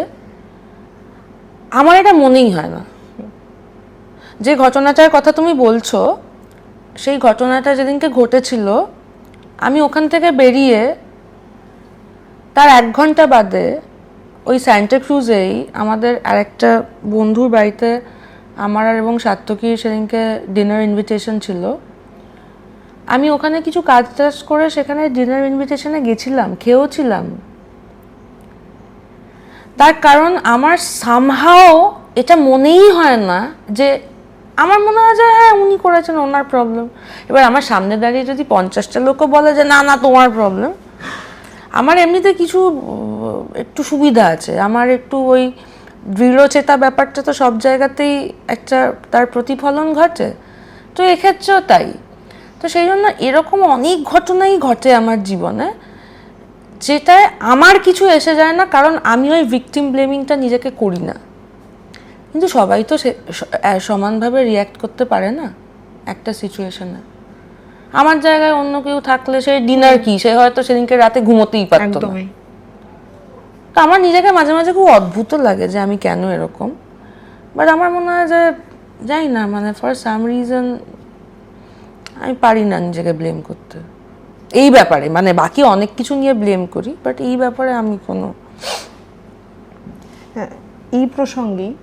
Speaker 2: আমার এটা মনেই হয় না। যে ঘটনাটার কথা তুমি বলছো সেই ঘটনাটা যেদিনকে ঘটেছিল আমি ওখান থেকে বেরিয়ে তার 1 ঘন্টা বাদে ওই সান্টা ক্রুজেই আমাদের আরেকটা বন্ধুর বাড়িতে আমার আর এবং সাত্তকীর সেদিনকে ডিনার ইনভিটেশন ছিল। আমি ওখানে কিছু কাজ টাজ করে সেখানে ডিনার ইনভিটেশনে গেছিলাম, খেয়েও ছিলাম। তার কারণ আমার সামহাও এটা মনেই হয় না যে, আমার মনে হয় যে হ্যাঁ উনি করেছেন, ওনার প্রবলেম। এবার আমার সামনে দাঁড়িয়ে যদি 50টা লোকও বলে যে না না তোমার প্রবলেম, আমার এমনিতে কিছু একটু সুবিধা আছে, আমার একটু ওই দৃঢ়চেতা ব্যাপারটা তো সব জায়গাতেই একটা তার প্রতিফলন ঘটে, তো এক্ষেত্রেও তাই। তো সেই জন্য এরকম অনেক ঘটনাই ঘটে আমার জীবনে যেটায় আমার কিছু এসে যায় না, কারণ আমি ওই ভিকটিম ব্লেমিংটা নিজেকে করি না। কিন্তু সবাই তো সমানভাবে রিয়্যাক্ট করতে পারে না একটা সিচুয়েশনে। আমার জায়গায় অন্য কেউ থাকলে সে ডিনার কি, সে হয়তো সেদিনকে রাতে ঘুমোতেই পারতো না। তো আমার নিজেকে মাঝে মাঝে খুব অদ্ভুত লাগে যে আমি কেন এরকম। বাট আমার মনে হয় যে যাই না, মানে ফর সাম রিজন আমি পারি না নিজেকে ব্লেম করতে এই ব্যাপারে। মানে বাকি অনেক কিছু নিয়ে ব্লেম করি, বাট এই ব্যাপারে আমি কোনো।
Speaker 1: হ্যাঁ, এই প্রসঙ্গেই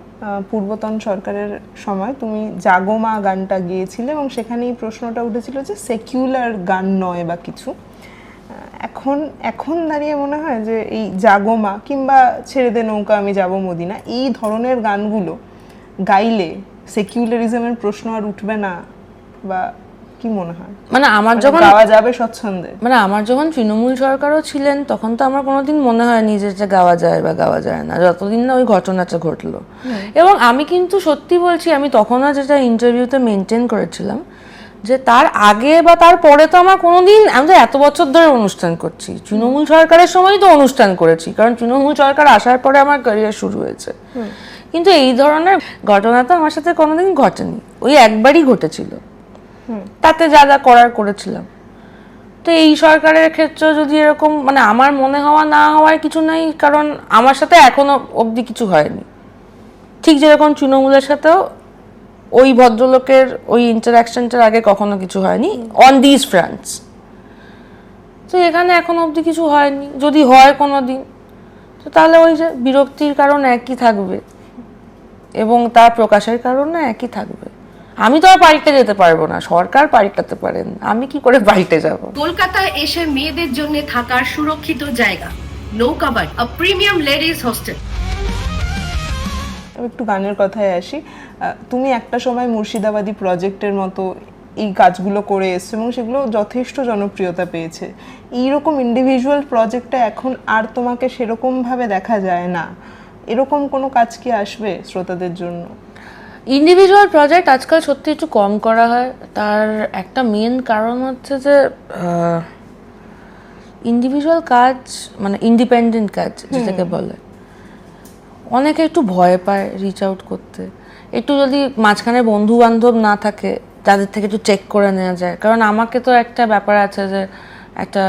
Speaker 1: পূর্বতন সরকারের সময় তুমি জাগো মা গানটা গিয়েছিলে এবং সেখানে এই প্রশ্নটা উঠেছিল যে সেকুলার গান নয় বা কিছু। এখন দাঁড়িয়ে মনে হয় যে এই জাগো মা কিংবা ছেড়ে দে নৌকা আমি যাব মদিনা এই ধরনের গানগুলো গাইলে সেকুলারিজমের প্রশ্ন আর উঠবে না, বা কি মনে হয়?
Speaker 2: মানে আমার যখন
Speaker 1: গাওয়া যাবে স্বচ্ছন্দে,
Speaker 2: মানে আমার যখন তৃণমূল সরকারও ছিলেন তখন তো আমার কোনোদিন মনে হয়নি যে গাওয়া যায় বা গাওয়া যায় না, যতদিন না ওই ঘটনাটা ঘটলো। এবং আমি কিন্তু সত্যি বলছি, আমি তখনও যেটা ইন্টারভিউতে মেনটেন করেছিলাম যে তার আগে বা তার পরে তো আমার কোনোদিন, আমি তো এত বছর ধরে অনুষ্ঠান করছি, তৃণমূল সরকারের সময়ই তো অনুষ্ঠান করেছি, কারণ তৃণমূল সরকার আসার পরে আমার ক্যারিয়ার শুরু হয়েছে। কিন্তু এই ধরনের ঘটনা তো আমার সাথে কোনোদিন ঘটেনি, ওই একবারই ঘটেছিল, তাতে যা যা করার করেছিলাম। তো এই সরকারের ক্ষেত্রে যদি এরকম, মানে আমার মনে হওয়া না হওয়ার কিছু নাই, কারণ আমার সাথে এখনো অবধি কিছু হয়নি। ঠিক যেরকম তৃণমূলের সাথেও ওই ভদ্রলোকের ওই ইন্টারাকশনটার আগে কখনো কিছু হয়নি অন দিস ফ্রন্টস। তো এখানে এখনো অবধি কিছু হয়নি, যদি হয় কোনো দিন তো তাহলে ওই যে বিরক্তির কারণ একই থাকবে এবং তার প্রকাশের কারণও একই থাকবে। আমি তো আর পাল্টে যেতে পারবো না, সরকার পাল্টাতে পারেন, আমি কি করে পাল্টে যাব?
Speaker 3: কলকাতায় এসে মেয়েদের জন্য থাকার সুরক্ষিত জায়গা নৌকাবাড়ি, আ প্রিমিয়াম লেডিজ হোস্টেল।
Speaker 1: একটু গানের কথায় আসি। তুমি একটা সময় মুর্শিদাবাদী প্রজেক্টের মতো এই কাজগুলো করে এসছো এবং সেগুলো যথেষ্ট জনপ্রিয়তা পেয়েছে। এইরকম ইন্ডিভিজুয়াল প্রজেক্টে এখন আর তোমাকে সেরকমভাবে দেখা যায় না, এরকম কোনো কাজ কি আসবে শ্রোতাদের জন্য?
Speaker 2: ইন্ডিভিজুয়াল প্রজেক্ট আজকাল সত্যি একটু কম করা হয়। তার একটা মেন কারণ হচ্ছে যে ইন্ডিভিজুয়াল কাজ, মানে ইন্ডিপেন্ডেন্ট কাজ যেটাকে বলে, অনেকে একটু ভয় পায় রিচ আউট করতে। একটু যদি মাঝখানে বন্ধু বান্ধব না থাকে তাদের থেকে একটু চেক করে নেওয়া যায়, কারণ আমাকে তো একটা ব্যাপার আছে যে একটা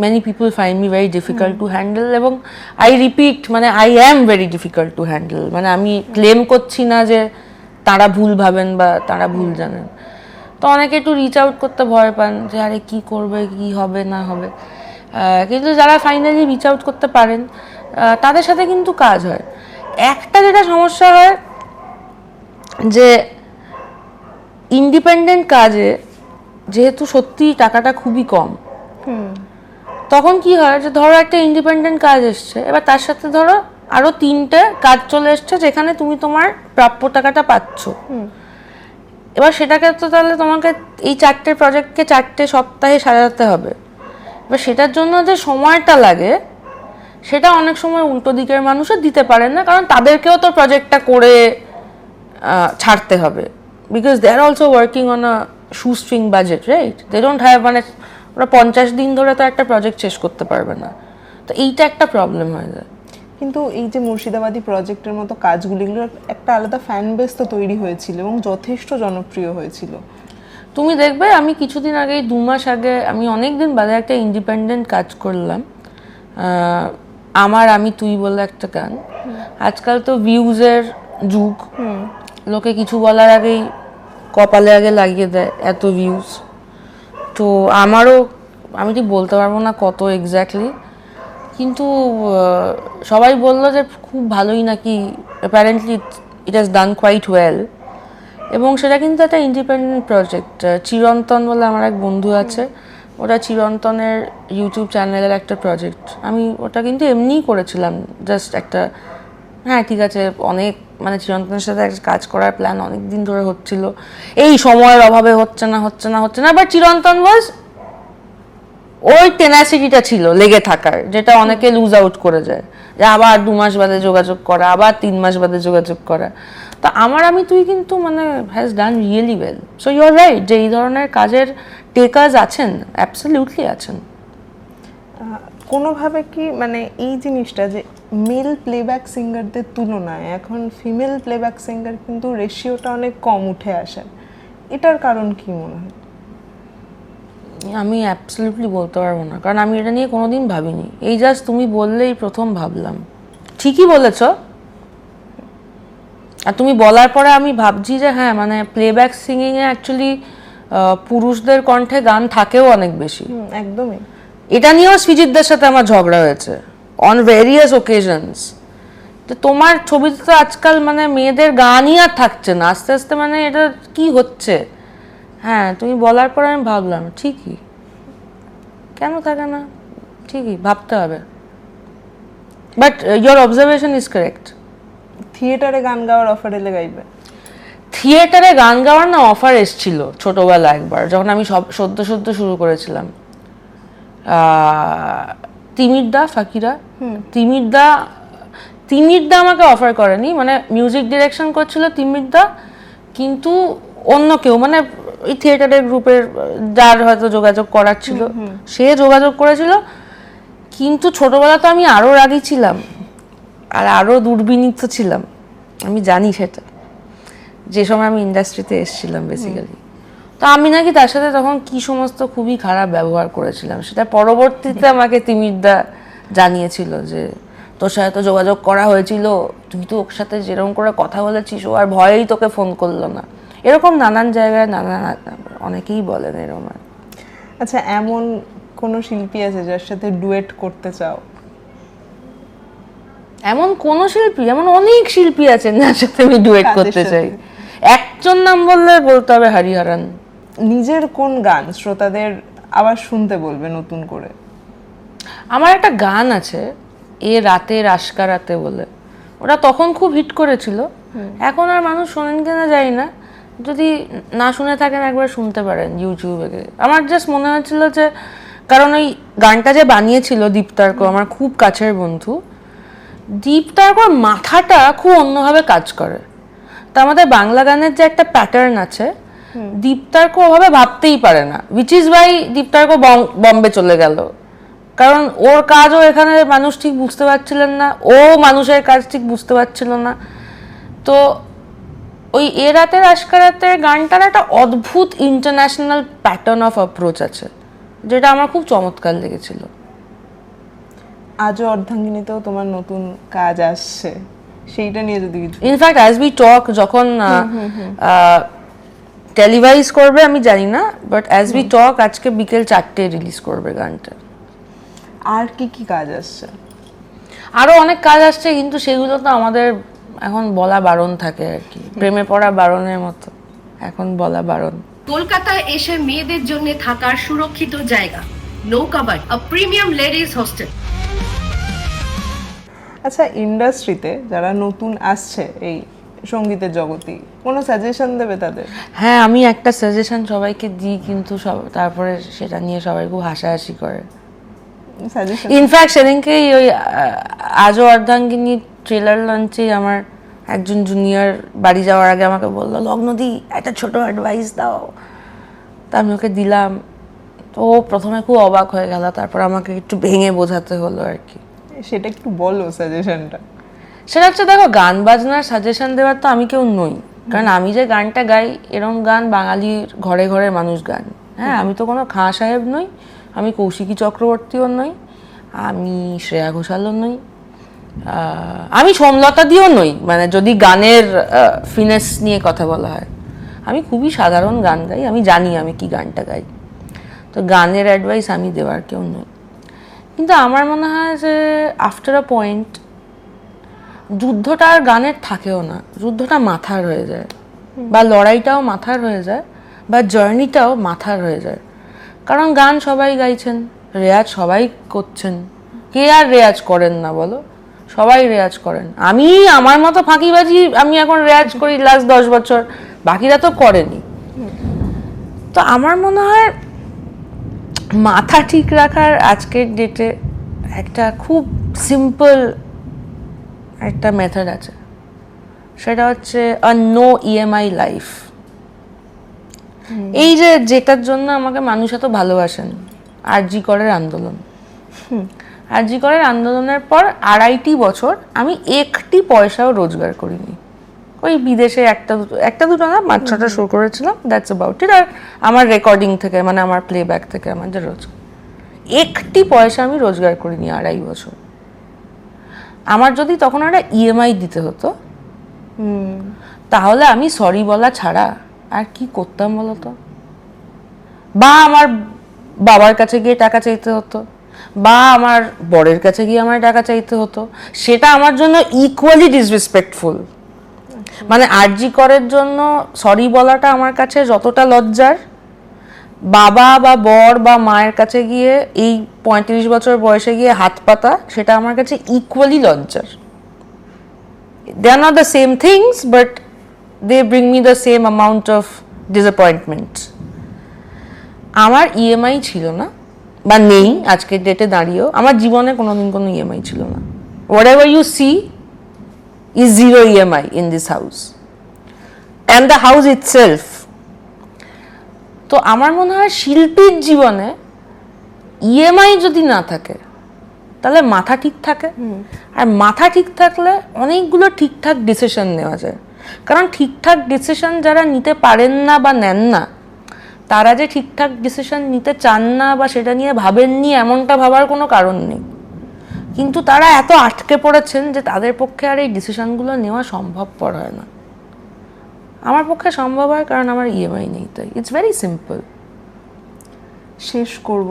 Speaker 2: many people find me very difficult to handle, এবং I repeat, মানে I am very difficult to handle। মানে আমি ক্লেম করছি না যে তারা ভুল ভাবেন বা তারা ভুল জানেন। তো অনেকে একটু রিচ আউট করতে ভয় পান যে আরে কি করবে, কি হবে না হবে। কিন্তু যারা ফাইনালি রিচ আউট করতে পারেন তাদের সাথে কিন্তু কাজ হয়। একটা যেটা সমস্যা হয় যে ইন্ডিপেন্ডেন্ট কাজে যেহেতু সত্যি টাকাটা খুবই কম, তখন কি হয় যে ধরো একটা ইন্ডিপেন্ডেন্ট কাজ এসছে, এবার তার সাথে ধরো আরো 3টে কাজ চলে এসছে যেখানে তুমি তোমার প্রাপ্য টাকাটা পাচ্ছ। এবার সেটাকে তো তাহলে তোমাকে এই 4টে প্রজেক্টকে 4টে সপ্তাহে সাজাতে হবে। এবার সেটার জন্য যে সময়টা লাগে সেটা অনেক সময় উল্টো দিকের মানুষও দিতে পারেন না, কারণ তাদেরকেও তো প্রজেক্টটা করে ছাড়তে হবে, because they are also working on a shoestring budget, right? They don't have, মানে ওরা 50 দিন ধরে তো একটা প্রজেক্ট শেষ করতে পারবে না। তো এইটা একটা প্রবলেম হয়ে যায়।
Speaker 1: কিন্তু এই যে মুর্শিদাবাদী প্রজেক্টের মতো কাজগুলো, এগুলোর একটা আলাদা ফ্যান বেস তো তৈরি হয়েছিল এবং যথেষ্ট জনপ্রিয় হয়েছিল।
Speaker 2: তুমি দেখবে আমি কিছুদিন আগে, 2 মাস আগে, আমি অনেক দিন বাদে একটা ইন্ডিপেন্ডেন্ট কাজ করলাম, আমার আমি তুই বলে একটা গান। আজকাল তো ভিউজের যুগ, লোকে কিছু বলার আগেই কপালে আগে লাগিয়ে দেয় এত ভিউজ। তো আমারও, আমি ঠিক বলতে পারবো না কত এক্স্যাক্টলি, কিন্তু সবাই বললো যে খুব ভালোই নাকি, apparently it has done quite well. এবং সেটা কিন্তু একটা ইন্ডিপেন্ডেন্ট প্রজেক্ট। চিরন্তন বলে আমার এক বন্ধু আছে, ওটা চিরন্তনের ইউটিউব চ্যানেলের একটা প্রজেক্ট। আমি ওটা কিন্তু এমনিই করেছিলাম, জাস্ট একটা, হ্যাঁ ঠিক আছে, অনেক মানে চিরন্তনের সাথে একটা কাজ করার প্ল্যান অনেক দিন ধরে হচ্ছিল, এই সময়ের অভাবে হচ্ছে না। বাট চিরন্তন ওয়াজ, ওই টেনাসিটিটা ছিল লেগে থাকার, যেটা অনেকে লুজ আউট করে যায়, যে আবার 2 মাস বাদে যোগাযোগ করা, আবার 3 মাস বাদে যোগাযোগ করা। তো আমার আমি তুই কিন্তু মানে has done really well. So you are right যে এই ধরনের কাজের টেকার্স আছেন, অ্যাবসলিউটলি আছেন।
Speaker 1: কোনোভাবে কি মানে এই জিনিসটা যে মেল প্লেব্যাক সিঙ্গারদের তুলনায় এখন ফিমেল প্লেব্যাক সিঙ্গার কিন্তু রেশিওটা অনেক কম উঠে আসে, এটার কারণ কি মনে হয়?
Speaker 2: আমি অ্যাবসলিউটলি বলতে পারবো না, কারণ আমি এটা নিয়ে কোনোদিন ভাবিনি। এই জাস্ট তুমি বললেই প্রথম ভাবলাম। ঠিকই বলেছ, আর তুমি বলার পরে আমি ভাবছি যে হ্যাঁ, মানে প্লেব্যাক সিঙ্গিংয়ে অ্যাকচুয়ালি পুরুষদের কণ্ঠে গান থাকেও অনেক বেশি।
Speaker 1: একদমই।
Speaker 2: এটা নিয়েও সৃজিতদের সাথে আমার ঝগড়া হয়েছে অন ভেরিয়াস ওকেশনস। তো তোমার ছবিতে তো আজকাল মানে মেয়েদের গানই আর থাকছে না, আস্তে আস্তে মানে এটা কি হচ্ছে। হ্যাঁ, তুমি বলার পরে আমি ভাবলাম ঠিকই, কেন থাকে না, ঠিকই ভাবতে হবে। But your observation is correct.
Speaker 1: থিয়েটারে গান গাওয়ার অফার এলে গাইবে?
Speaker 2: থিয়েটারে গান গাওয়ার না অফার এসেছিল ছোটবেলা একবার, যখন আমি সদ্য শুরু করেছিলাম। তিমিরদা, ফাকিরা, তিমিরদা আমাকে অফার করেনি, মানে মিউজিক ডিরেকশন করছিল তিমিরদা, কিন্তু অন্য কেউ, মানে ওই থিয়েটারের গ্রুপের যার হয়তো যোগাযোগ করার ছিল সে যোগাযোগ করেছিল। কিন্তু ছোটবেলা তো আমি আরো রাগী ছিলাম আর আরো দুর্বিনীত ছিলাম, আমি জানি সেটা, যে সময় আমি ইন্ডাস্ট্রিতে এসেছিলাম বেসিক্যালি। তো আমি নাকি তার সাথে তখন কি সমস্ত খুবই খারাপ ব্যবহার করেছিলাম, সেটা পরবর্তীতে আমাকে তিমিরদা জানিয়েছিল যে তোর সাথে তো যোগাযোগ করা হয়েছিল, তুই তো ওর সাথে যেরকম করে কথা বলেছিস, ও আর ভয়েই তোকে ফোন করলো না। এরকম নানান জায়গায় অনেকেই বলেন এরকম।
Speaker 1: আচ্ছা, এমন কোন শিল্পী আছে যার সাথে ডুয়েট করতে চাও?
Speaker 2: এমন কোন শিল্পী, এমন অনেক শিল্পী আছেন যার সাথে আমি ডুয়েট করতে চাই। একজন নাম বললে বলতে হবে হরিহরন।
Speaker 1: নিজের কোন গান শ্রোতাদের আবার শুনতে বলবে নতুন করে?
Speaker 2: আমার একটা গান আছে, এ রাতের আশকারাতে বলে, ওটা তখন খুব হিট করেছিল, এখন আর মানুষ শোনেন কিনা জানি না। যদি না শুনে থাকেন একবার শুনতে পারেন ইউটিউবে। আমার জাস্ট মনে হয়েছিল যে, কারণ ওই গানটা যে বানিয়েছিল দীপতার্ক, আমার খুব কাছের বন্ধু, দীপতার্কর মাথাটা খুব অন্যভাবে কাজ করে। তো আমাদের বাংলা গানের যে একটা প্যাটার্ন আছে, দীপতার্ক ওভাবে ভাবতেই পারে না, উইচ ইজ ওয়াই দীপতার্ক বম্বে চলে গেল, কারণ ওর কাজও এখানে মানুষ ঠিক বুঝতে পারছিলেন না, ও মানুষের কাজ ঠিক বুঝতে পারছিল না। তো ওই এ রাতের আশকারাতের গানটার একটা অদ্ভুত ইন্টারন্যাশনাল প্যাটার্ন অফ অ্যাপ্রোচ আছে, যেটা আমার খুব চমৎকার লেগেছিল।
Speaker 1: আজও অর্ধাঙ্গিনীতেও তোমার নতুন কাজ আসছে, সেইটা নিয়ে যদি কিছু।
Speaker 2: ইনফ্যাক্ট অ্যাজ উই টক, যখন টেলিভাইজ করবে আমি জানি না, বাট অ্যাজ উই টক আজকে বিকেল 4টে রিলিজ করবে গানটা।
Speaker 1: আর কি কি কাজ আসছে?
Speaker 2: আরো অনেক কাজ আসছে, কিন্তু সেগুলো তো আমাদের এখন বলা বারণ থাকে আর কি, প্রেমে পড়া বারণের মতো, এখন বলা বারণ।
Speaker 3: কলকাতায় এসে মেয়েদের জন্য থাকার সুরক্ষিত জায়গা, নৌকাবাড়ি, আ প্রিমিয়াম লেডিজ হোস্টেল।
Speaker 1: আচ্ছা, ইন্ডাস্ট্রিতে যারা নতুন আসছে এই সঙ্গীতের জগতে, কোনো সাজেশন দেবে তাদের?
Speaker 2: হ্যাঁ, আমি একটা সাজেশন সবাইকে দিই, কিন্তু তারপরে সেটা নিয়ে সবাই খুব হাসাহাসি করে।
Speaker 1: সাজেশন?
Speaker 2: ইনফ্যাক্ট সেদিনকেই ওই আজও অর্ধাঙ্গিনী ট্রেলার লঞ্চে আমার একজন জুনিয়র বাড়ি যাওয়ার আগে আমাকে বললো, লগ্নদি একটা ছোট অ্যাডভাইস দাও। তা আমি ওকে দিলাম। তো ও প্রথমে খুব অবাক হয়ে গেল, তারপর আমাকে একটু ভেঙে বোঝাতে হলো আর কি।
Speaker 1: সেটা একটু বলো সাজেশনটা।
Speaker 2: সেটা হচ্ছে, দেখো, গান বাজনার সাজেশন দেওয়ার তো আমি কেউ নই, কারণ আমি যে গানটা গাই এরম গান বাঙালির ঘরে ঘরে মানুষ গান। হ্যাঁ, আমি তো কোনো খাঁ সাহেব নই, আমি কৌশিকী চক্রবর্তীও নই, আমি শ্রেয়া ঘোষালও নই, আমি সোমলতা দিও নই, মানে যদি গানের ফিনেস নিয়ে কথা বলা হয়। আমি খুবই সাধারণ গান গাই, আমি জানি আমি কি গানটা গাই। তো গানের অ্যাডভাইস আমি দেওয়ার কেউ নই। কিন্তু আমার মনে হয় যে আফটার আ পয়েন্ট যুদ্ধটা আর গানের থাকেও না, যুদ্ধটা মাথার হয়ে যায়, বা লড়াইটাও মাথার হয়ে যায়, বা জার্নিটাও মাথার হয়ে যায়। কারণ গান সবাই গাইছেন, রেয়াজ সবাই করছেন, কে আর রেয়াজ করেন না বলো? সবাই রেয়াজ করেন। আমি আমার মতো ফাঁকিবাজি আমি এখন রেয়াজ করি লাস্ট 10 বছর, বাকিরা তো করেনি। তো আমার মনে হয় মাথা ঠিক রাখার আজকের ডেটে একটা খুব সিম্পল একটা মেথড আছে, সেটা হচ্ছে আ নো ইএমআই লাইফ। এই যে যেটার জন্য আমাকে মানুষ এত ভালোবাসেন, আরজি করের আন্দোলন। আরজি করের আন্দোলনের পর 2.5 বছর আমি একটি পয়সাও রোজগার করিনি। ওই বিদেশে একটা দুটো না, 5-6টা শো করেছিলাম, দ্যাটস অ্যাবাউট ইট। আর আমার রেকর্ডিং থেকে, মানে আমার প্লেব্যাক থেকে আমার যে রোজগার, একটি পয়সা আমি রোজগার করিনি 2.5 বছর। আমার যদি তখন একটা ইএমআই দিতে হতো, তাহলে আমি সরি বলা ছাড়া আর কি করতাম বলতো? বা আমার বাবার কাছে গিয়ে টাকা চাইতে হতো, বা আমার বরের কাছে গিয়ে আমার টাকা চাইতে হতো, সেটা আমার জন্য ইকুয়ালি ডিসরেসপেক্টফুল। মানে আরজি করের জন্য সরি বলাটা আমার কাছে যতটা লজ্জার, বাবা বা বর বা মায়ের কাছে গিয়ে এই 35 বছর বয়সে গিয়ে হাত পাতা, সেটা আমার কাছে ইকুয়ালি লজ্জার। They are not the same things, but they bring me the same amount of disappointment. আমার ইএমআই ছিল না, বা নেই আজকের ডেটে দাঁড়িয়েও। আমার জীবনে কোনোদিন কোনো ইএমআই ছিল না। Whatever you see is zero EMI in this house and the house itself. তো আমার মনে হয় শিল্পীর জীবনে ইএমআই যদি না থাকে, তাহলে মাথা ঠিক থাকে। আর মাথা ঠিক থাকলে অনেকগুলো ঠিকঠাক ডিসিশন নেওয়া যায়। কারণ ঠিকঠাক ডিসিশন যারা নিতে পারেন না বা নেন না, তারা যে ঠিকঠাক ডিসিশন নিতে চান না বা সেটা নিয়ে ভাবেননি, এমনটা ভাবার কোনো কারণ নেই। কিন্তু তারা এত আটকে পড়েছেন যে তাদের পক্ষে আর এই ডিসিশনগুলো নেওয়া সম্ভবপর হয় না। আমার পক্ষে সম্ভব হয় কারণ আমার ইএমআই নেই, তাই ইটস ভেরি সিম্পল।
Speaker 1: শেষ করব,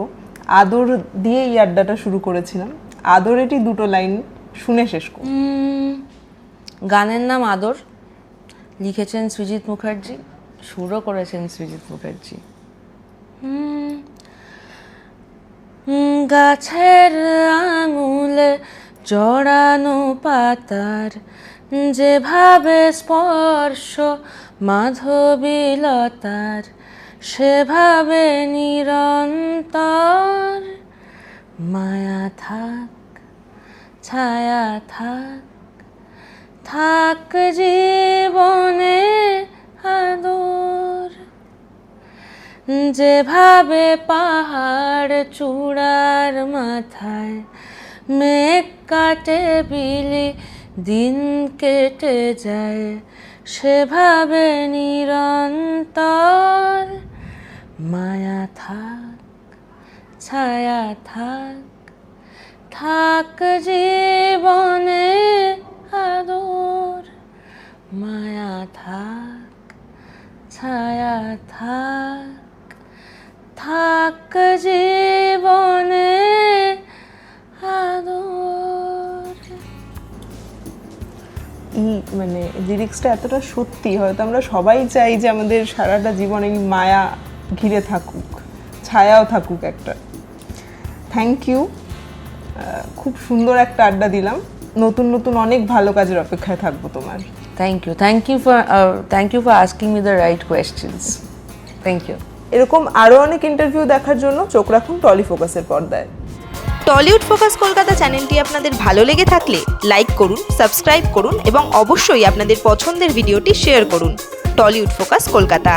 Speaker 1: আদর দিয়ে এই আড্ডাটা শুরু করেছিলাম। আদরেরই দুটো লাইন শুনে শেষ করব।
Speaker 2: গানের নাম আদর, লিখেছেন সৃজিত মুখার্জি, সুরও করেছেন সৃজিত মুখার্জি। গাছের আঙুলে জড়ানো পাতার যেভাবে স্পর্শ মাধবীলতার, সেভাবে নিরন্তর মায়া থাক, ছায়া থাক, থাক জীবনে আদর। যেভাবে পাহাড় চূড়ার মাথায় মেঘ কাটে বিলি দিন কেটে যায়, সেভাবে নিরন্তর মায়া থাক, ছায়া থাক, থাক জীবনে আদর। মায়া থাক, ছায়া থাক, থাক জীবনে আদর।
Speaker 1: এই মানে লিরিক্সটা এতটা সত্যি, হয়তো আমরা সবাই চাই যে আমাদের সারাটা জীবন এই মায়া ঘিরে থাকুক, ছায়াও থাকুক একটা। থ্যাংক ইউ, খুব সুন্দর একটা আড্ডা দিলাম। নতুন নতুন অনেক ভালো কাজের অপেক্ষায় থাকবো তোমার।
Speaker 2: Thank you for asking me the right questions. Thank you.
Speaker 1: এরকম আরও অনেক ইন্টারভিউ দেখার জন্য চোখ রাখুন টলি ফোকাসের পর্দায়।
Speaker 4: টলিউড ফোকাস কলকাতা চ্যানেলটি আপনাদের ভালো লেগে থাকলে লাইক করুন, সাবস্ক্রাইব করুন এবং অবশ্যই আপনাদের পছন্দের ভিডিওটি শেয়ার করুন। Tollywood focus Kolkata.